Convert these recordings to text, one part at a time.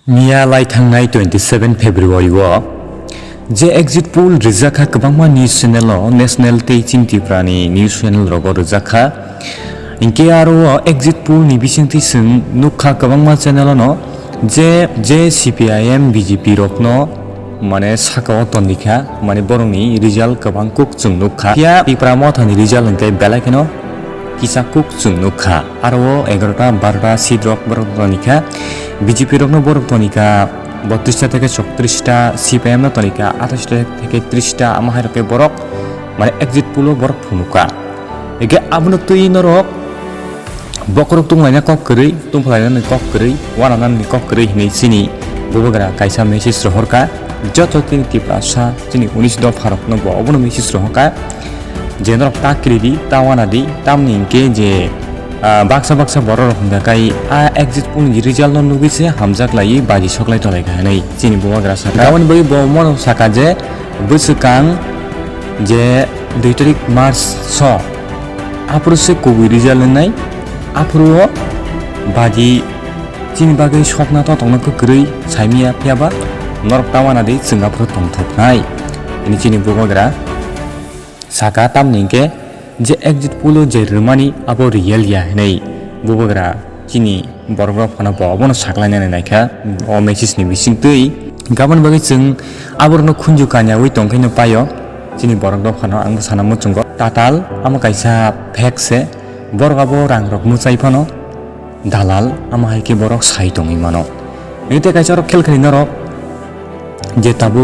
मिया लाइथांनाय 27 फेब्रुवारिआव जे एग्जिट पोल रिजाखा गोबांमा निउज चेनेल नेशनल तेइचिं टिप्रानि निउज चेनेल रग रिजाखा इनके आरो एग्जिट पोल नि बिसिंथि जों नुखा गोबांमा चेनेल न जे सीपीआईएम बीजेपी रकनो माने साकाव तनिखा माने बरंनि रिजाल्ट गोबां कुक जों नुखा या पिप्रा मथानि रिजाल्ट इनके बेलायखनो किसा कुक जों नुखा आरो 11टा 12टा सीट रक बरतनिखा बीजेपी रकनो बरतनिखा 32टा থেকে 36টা सीपीआईएम न तनिखा 28टा থেকে 30टा आमाहाय रके बरक माने एग्जिट पोल बरक फुनुका एके आबनो तुई नरक बकरक तुंलायना ककरै तुंफलायना ककरै वानानानि ककरै हिनै सिनि बबगरा कायसा मेसेज रहरका जत तिनि तिप्रासा तिनि 19 द फारक न बबनो मेसेज रहका जेनरक ताक्रिदि तावानादि तामनि के जे बाक्सा बर रखम काई आ एग्जिट पोल नि रिजाल्ट नुगिसे हामजाक लायै बाजि सकलाय तलायखानै तिनि बबगरा साका गावन बै बमन साका जे बैसोकां जे 2 तारिख मार्च स आपुरसे कोबि रिजाल्ट नै आपुरो बाजि तिनि बागै सकना तंनो गोरै साइमिया फैयाबा नरक तावानादि जोंगाफोर तंथबनाय इनि तिनि बबगरा साका तामनिके जे एग्जिट पोल जे रोमानि आबो रियेल या नै बबगरा तिनि बरग्रा फना बबनो साकलायनानै नायखा अ मेसेजनि बिसिंतै गाबोन बागै जों आबरनो खुनजुकानिया बै तंखैनो पायो तिनि बरग्रा फना आंबो साना मुचुंग टाटाल आमा कायसा फेकसे बरगाबो रांरक मुचाइ फनो दालाल आमा हायके बरक साइ दङै मानो निते कायसा रक खेलखनि नरक जे ताबु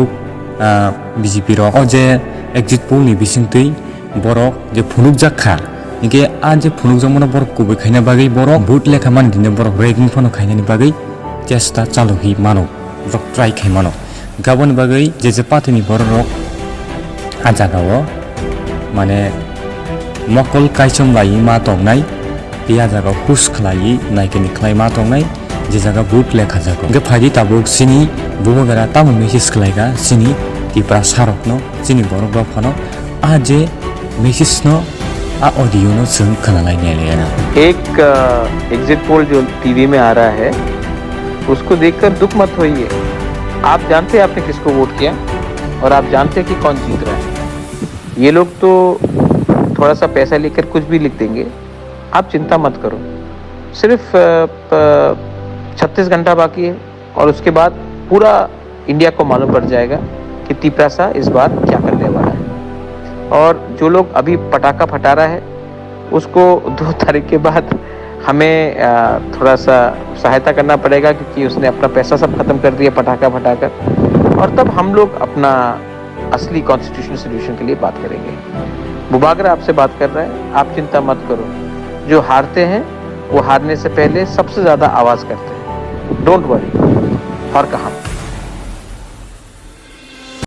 बीजेपी रक जे एग्जिट पोल नि बिसिंतै बरक जे फुनुक जाखा इनके आ जे फुनुक जमनो बरक कुबै खायना बागै बरक भोट लेखा मान दिने बरक रेगिं फनो खायनानि बागै चेष्टा चालु हि मानो रक ट्राई खाय मानो गाबोन बागै जे पार्टीनि बरक आ जागाव माने मकल कायसम लायै मा तंनाय बे जागा पुश खलायै नायकेनि खलाय मा तंनाय जे जागा भोट लेखा जागो गे फायदि ताबुक सिनि बबगरा तामु मेसेज खलायगा सिनि तिप्रा सारकनो सिनि बरक फनो आ जे मेसेज नो आ ऑडियो नो जों खोनालायनाय लेना एक एग्जिट पोल जो टीवी में आ रहा है उसको देखकर दुख मत होइए। आप जानते हैं आपने किसको वोट किया और आप जानते हैं कि कौन जीत रहा है। ये लोग तो थोड़ा सा पैसा लेकर कुछ भी लिख देंगे, आप चिंता मत करो। सिर्फ 36 घंटा बाकी है और उसके बाद पूरा इंडिया को मालूम पड़ जाएगा कि तिप्रासा इस बार क्या करने वाला है। और जो लोग अभी पटाखा फटा रहा है उसको 2 तारीख के बाद हमें थोड़ा सा सहायता करना पड़ेगा, क्योंकि उसने अपना पैसा सब खत्म कर दिया पटाखा फटाकर, और तब हम लोग अपना असली कॉन्स्टिट्यूशनल सोल्यूशन के लिए बात करेंगे। बुबागरा आपसे बात कर रहा है, आप चिंता मत करो। जो हारते हैं वो हारने से पहले सबसे ज़्यादा आवाज़ करते हैं। Don't worry. और कहाँ